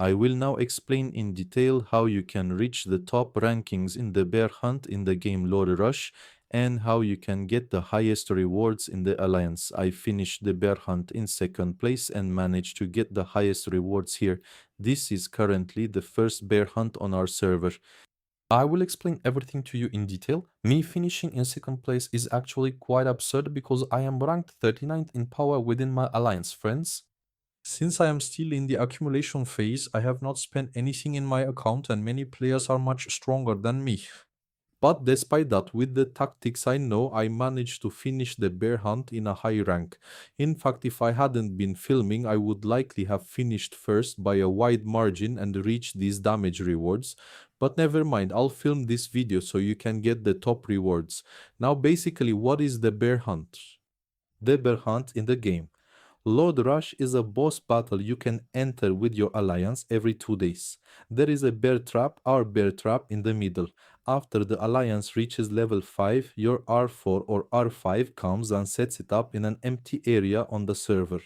I will now explain in detail how you can reach the top rankings in the bear hunt in the game Lord Rush and how you can get the highest rewards in the Alliance. I finished the bear hunt in second place and managed to get the highest rewards here. This is currently the first bear hunt on our server. I will explain everything to you in detail. Me finishing in second place is actually quite absurd because I am ranked 39th in power within my Alliance friends. Since I am still in the accumulation phase, I have not spent anything in my account and many players are much stronger than me. But despite that, with the tactics I know, I managed to finish the bear hunt in a high rank. In fact, if I hadn't been filming, I would likely have finished first by a wide margin and reached these damage rewards. But never mind, I'll film this video so you can get the top rewards. Now basically, what is the bear hunt? The bear hunt in the game. Lord Rush is a boss battle you can enter with your alliance every 2 days. There is a bear trap, our bear trap, in the middle. After the alliance reaches level 5, your R4 or R5 comes and sets it up in an empty area on the server.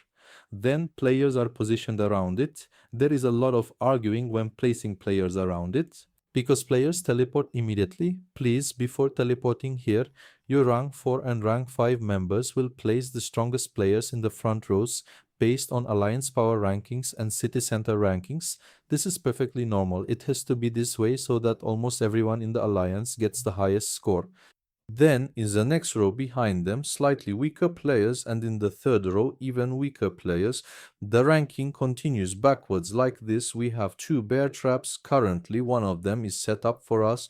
Then players are positioned around it. There is a lot of arguing when placing players around it, because players teleport immediately. Please, before teleporting here, your rank 4 and rank 5 members will place the strongest players in the front rows based on alliance power rankings and city center rankings. This is perfectly normal. It has to be this way so that almost everyone in the alliance gets the highest score. Then in the next row behind them, slightly weaker players, and in the third row, even weaker players. The ranking continues backwards like this. We have 2 bear traps. Currently, one of them is set up for us.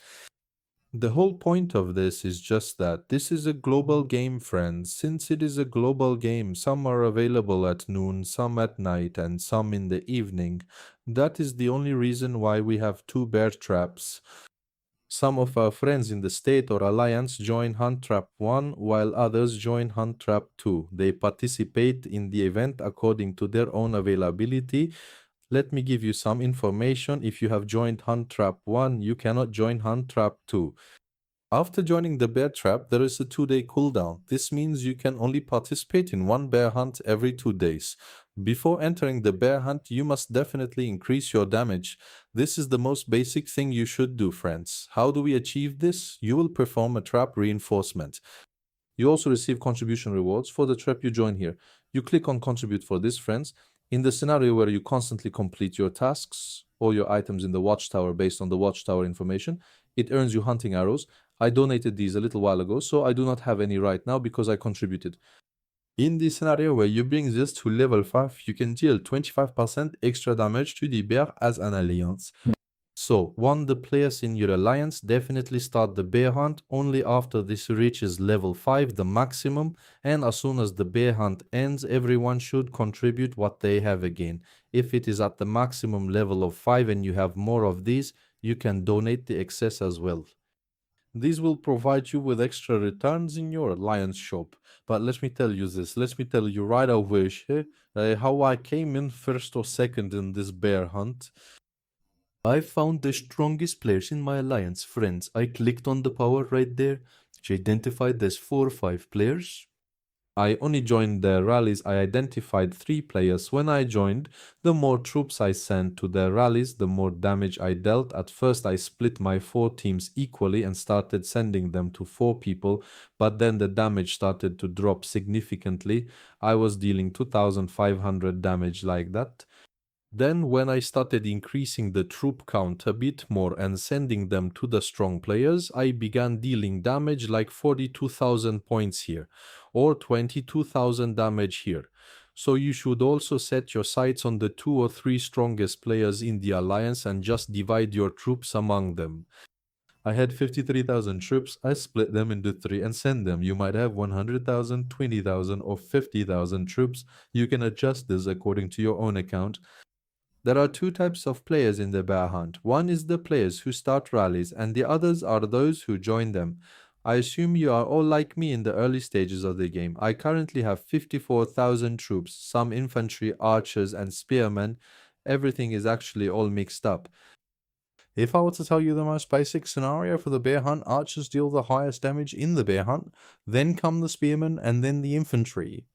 The whole point of this is just that this is a global game, friends. Since it is a global game, some are available at noon, some at night, and some in the evening. That is the only reason why we have 2 bear traps. Some of our friends in the state or alliance join Hunt Trap 1, while others join Hunt Trap 2. They participate in the event according to their own availability. Let me give you some information. If you have joined Hunt Trap 1, you cannot join Hunt Trap 2. After joining the bear trap, there is a 2-day cooldown. This means you can only participate in one bear hunt every 2 days. Before entering the bear hunt, you must definitely increase your damage. This is the most basic thing you should do, friends. How do we achieve this? You will perform a trap reinforcement. You also receive contribution rewards for the trap you join here. You click on contribute for this, friends. In the scenario where you constantly complete your tasks or your items in the watchtower based on the watchtower information, it earns you hunting arrows. I donated these a little while ago, so I do not have any right now because I contributed. In the scenario where you bring this to level 5, you can deal 25% extra damage to the bear as an alliance. So, the players in your alliance definitely start the bear hunt only after this reaches level 5, the maximum, and as soon as the bear hunt ends, everyone should contribute what they have again. If it is at the maximum level of 5 and you have more of these, you can donate the excess as well. These will provide you with extra returns in your alliance shop. But let me tell you this, let me tell you right away how I came in first or second in this bear hunt. I found the strongest players in my alliance friends. I clicked on the power right there, which identified there's 4 or 5 players. I only joined the rallies. I identified 3 players. When I joined, the more troops I sent to the rallies, the more damage I dealt. At first, I split my 4 teams equally and started sending them to 4 people, but then the damage started to drop significantly. I was dealing 2500 damage like that. Then when I started increasing the troop count a bit more and sending them to the strong players, I began dealing damage like 42,000 points here or 22,000 damage here. So you should also set your sights on the 2 or 3 strongest players in the alliance and just divide your troops among them. I had 53,000 troops. I split them into 3 and sent them. You might have 100,000, 20,000 or 50,000 troops. You can adjust this according to your own account. There are 2 types of players in the bear hunt. One is the players who start rallies, and the others are those who join them. I assume you are all like me in the early stages of the game. I currently have 54,000 troops, some infantry, archers, and spearmen. Everything is actually all mixed up. If I were to tell you the most basic scenario for the bear hunt, archers deal the highest damage in the bear hunt, then come the spearmen, and then the infantry.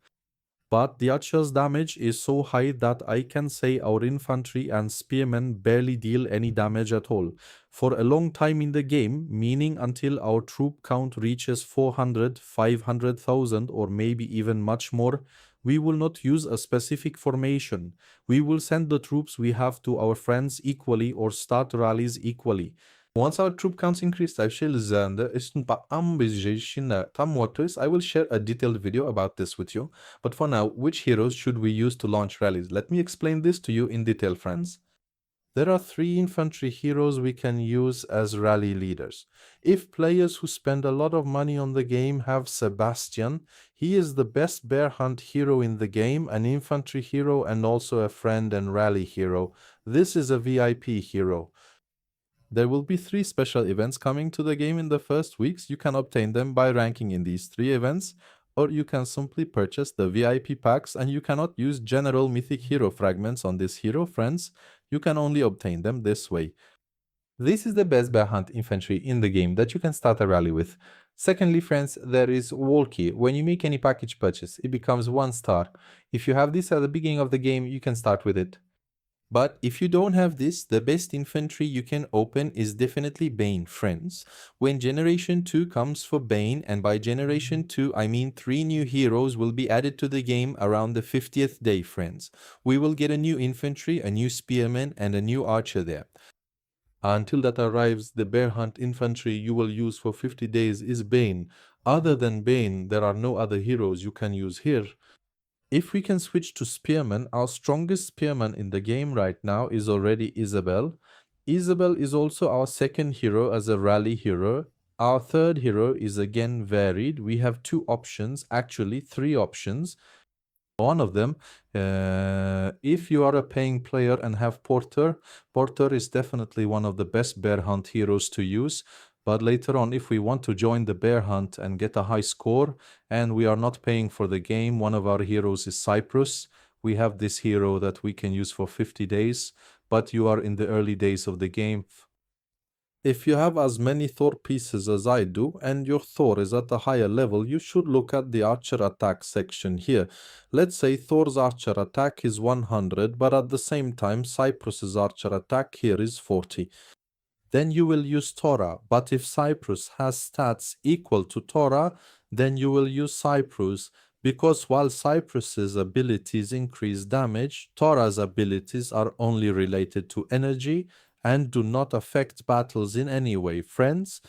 but the archer's damage is so high that I can say our infantry and spearmen barely deal any damage at all. For a long time in the game, meaning until our troop count reaches 400, 500,000 or maybe even much more, we will not use a specific formation. We will send the troops we have to our friends equally or start rallies equally. Once our troop counts increase, üzerinde üstün tam waters, I will share a detailed video about this with you. But for now, which heroes should we use to launch rallies? Let me explain this to you in detail, friends. There are 3 infantry heroes we can use as rally leaders. If players who spend a lot of money on the game have Sebastian, he is the best bear hunt hero in the game, an infantry hero and also a friend and rally hero. This is a VIP hero. There will be 3 special events coming to the game in the first weeks. You can obtain them by ranking in these 3 events, or you can simply purchase the VIP packs, and you cannot use general mythic hero fragments on this hero, friends. You can only obtain them this way. This is the best bear hunt infantry in the game that you can start a rally with. Secondly, friends, there is Walkie. When you make any package purchase, it becomes 1 star. If you have this at the beginning of the game, you can start with it. But if you don't have this, the best infantry you can open is definitely Bane, friends. When Generation 2 comes for Bane, and by Generation 2 I mean 3 new heroes will be added to the game around the 50th day, friends. We will get a new infantry, a new spearman, and a new archer there. Until that arrives, the bear hunt infantry you will use for 50 days is Bane. Other than Bane, there are no other heroes you can use here. If we can switch to Spearman, our strongest Spearman in the game right now is already Isabelle. Isabelle is also our second hero as a rally hero. Our third hero is again varied. We have 2 options, actually 3 options. One of them, if you are a paying player and have Porter, Porter is definitely one of the best bear hunt heroes to use. But later on, if we want to join the bear hunt and get a high score, and we are not paying for the game, one of our heroes is Cyprus. We have this hero that we can use for 50 days, but you are in the early days of the game. If you have as many Thor pieces as I do, and your Thor is at a higher level, you should look at the archer attack section here. Let's say Thor's archer attack is 100, but at the same time Cyprus's archer attack here is 40. Then you will use Thora. But if Cyprus has stats equal to Thora, then you will use Cyprus, because while Cyprus's abilities increase damage, Thora's abilities are only related to energy and do not affect battles in any way. Friends,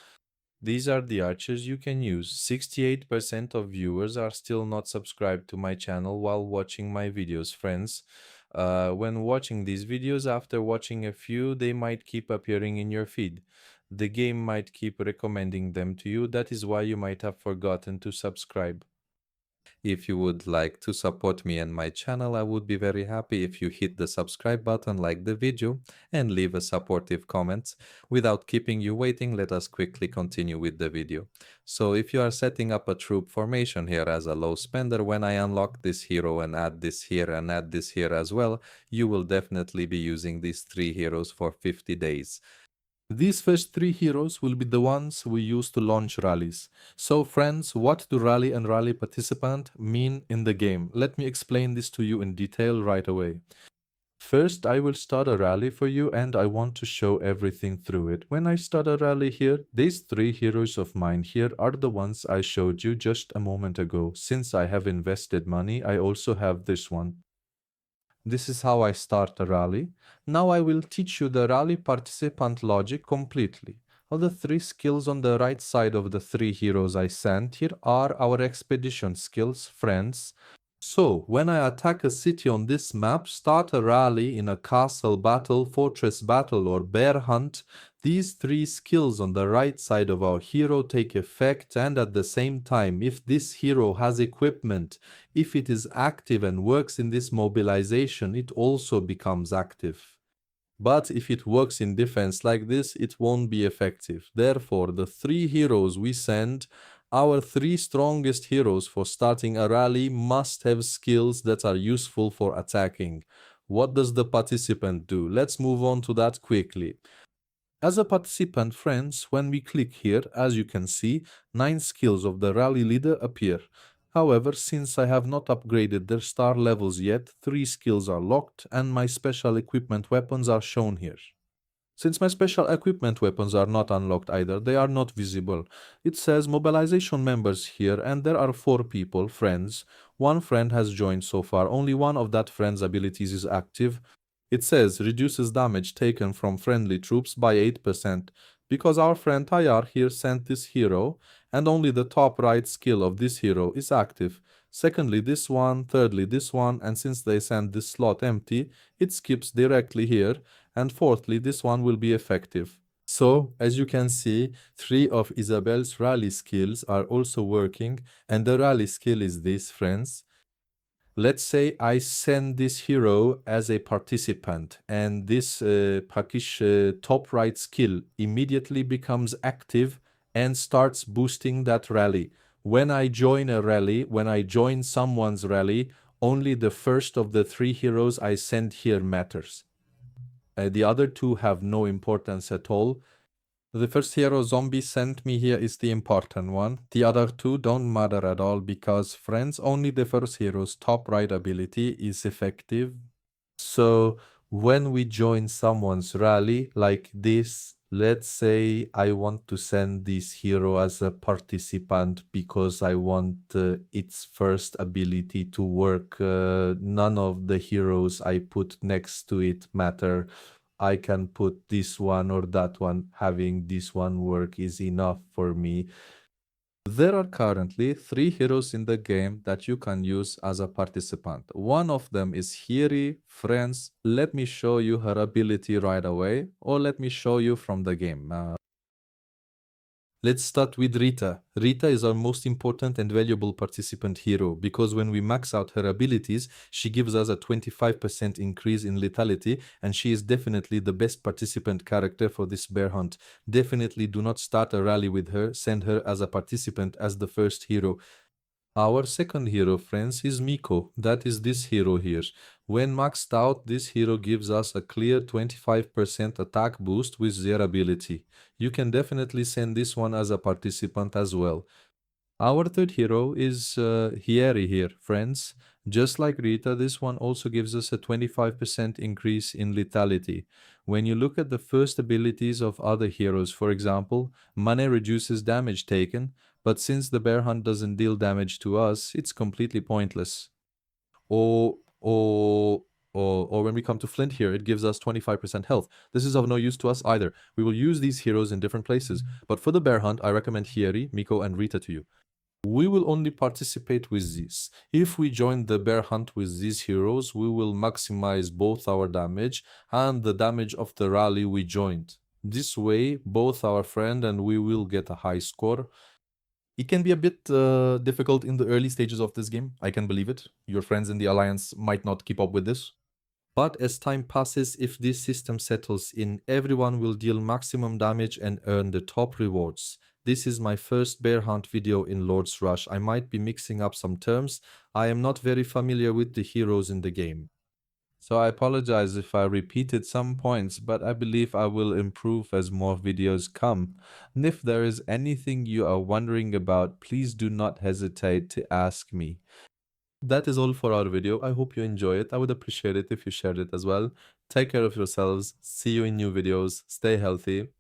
these are the archers you can use. 68% of viewers are still not subscribed to my channel while watching my videos, friends. When watching these videos, after watching a few, they might keep appearing in your feed. The game might keep recommending them to you. That is why you might have forgotten to subscribe. If you would like to support me and my channel, I would be very happy if you hit the subscribe button, like the video, and leave a supportive comment. Without keeping you waiting, let us quickly continue with the video. So if you are setting up a troop formation here as a low spender, when I unlock this hero and add this here and add this here as well, you will definitely be using these 3 heroes for 50 days. These first 3 heroes will be the ones we use to launch rallies. So friends, what do rally and rally participant mean in the game? Let me explain this to you in detail right away. First, I will start a rally for you and I want to show everything through it. When I start a rally here, these 3 heroes of mine here are the ones I showed you just a moment ago. Since I have invested money, I also have this one. This is how I start a rally. Now I will teach you the rally participant logic completely. All the 3 skills on the right side of the 3 heroes I sent here are our expedition skills, friends. So, when I attack a city on this map, start a rally in a castle battle, fortress battle, or bear hunt, these 3 skills on the right side of our hero take effect, and at the same time, if this hero has equipment, if it is active and works in this mobilization, it also becomes active. But if it works in defense like this, it won't be effective. Therefore, the 3 heroes we send, our 3 strongest heroes for starting a rally, must have skills that are useful for attacking. What does the participant do? Let's move on to that quickly. As a participant, friends, when we click here, as you can see, 9 skills of the rally leader appear. However, since I have not upgraded their star levels yet, 3 skills are locked and my special equipment weapons are shown here. Since my special equipment weapons are not unlocked either, they are not visible. It says mobilization members here and there are 4 people, friends. One friend has joined so far, only one of that friend's abilities is active. It says reduces damage taken from friendly troops by 8%. Because our friend Tayar here sent this hero, and only the top right skill of this hero is active. Secondly, this one, thirdly, this one, and since they send this slot empty, it skips directly here, and fourthly, this one will be effective. So, as you can see, 3 of Isabelle's rally skills are also working, and the rally skill is this, friends. Let's say I send this hero as a participant, and this Pakish top right skill immediately becomes active and starts boosting that rally. When I join a rally, when I join someone's rally, only the first of the 3 heroes I send here matters. The other 2 have no importance at all. The first hero zombie sent me here is the important one. The other 2 don't matter at all because, friends, only the first hero's top right ability is effective. So when we join someone's rally like this, let's say I want to send this hero as a participant because I want its first ability to work. None of the heroes I put next to it matter. I can put this one or that one. Having this one work is enough for me. There are currently 3 heroes in the game that you can use as a participant. One of them is Hiri. Friends, let me show you her ability right away, or let me show you from the game. Let's start with Rita. Rita is our most important and valuable participant hero because when we max out her abilities, she gives us a 25% increase in lethality, and she is definitely the best participant character for this bear hunt. Definitely do not start a rally with her, send her as a participant as the first hero. Our second hero, friends, is Miko. That is this hero here. When maxed out, this hero gives us a clear 25% attack boost with their ability. You can definitely send this one as a participant as well. Our third hero is Hieri here, friends. Just like Rita, this one also gives us a 25% increase in lethality. When you look at the first abilities of other heroes, for example, Mane reduces damage taken, but since the bear hunt doesn't deal damage to us, it's completely pointless. Or, or, or when we come to Flint here, it gives us 25% health. This is of no use to us either. We will use these heroes in different places, but for the bear hunt, I recommend Hieri, Miko, and Rita to you. We will only participate with this. If we join the bear hunt with these heroes, we will maximize both our damage and the damage of the rally we joined. This way, both our friend and we will get a high score. It can be a bit difficult in the early stages of this game, I can believe it. Your friends in the Alliance might not keep up with this. But as time passes, if this system settles in, everyone will deal maximum damage and earn the top rewards. This is my first bear hunt video in Lord's Rush. I might be mixing up some terms. I am not very familiar with the heroes in the game. So I apologize if I repeated some points, but I believe I will improve as more videos come. And if there is anything you are wondering about, please do not hesitate to ask me. That is all for our video. I hope you enjoy it. I would appreciate it if you shared it as well. Take care of yourselves. See you in new videos. Stay healthy.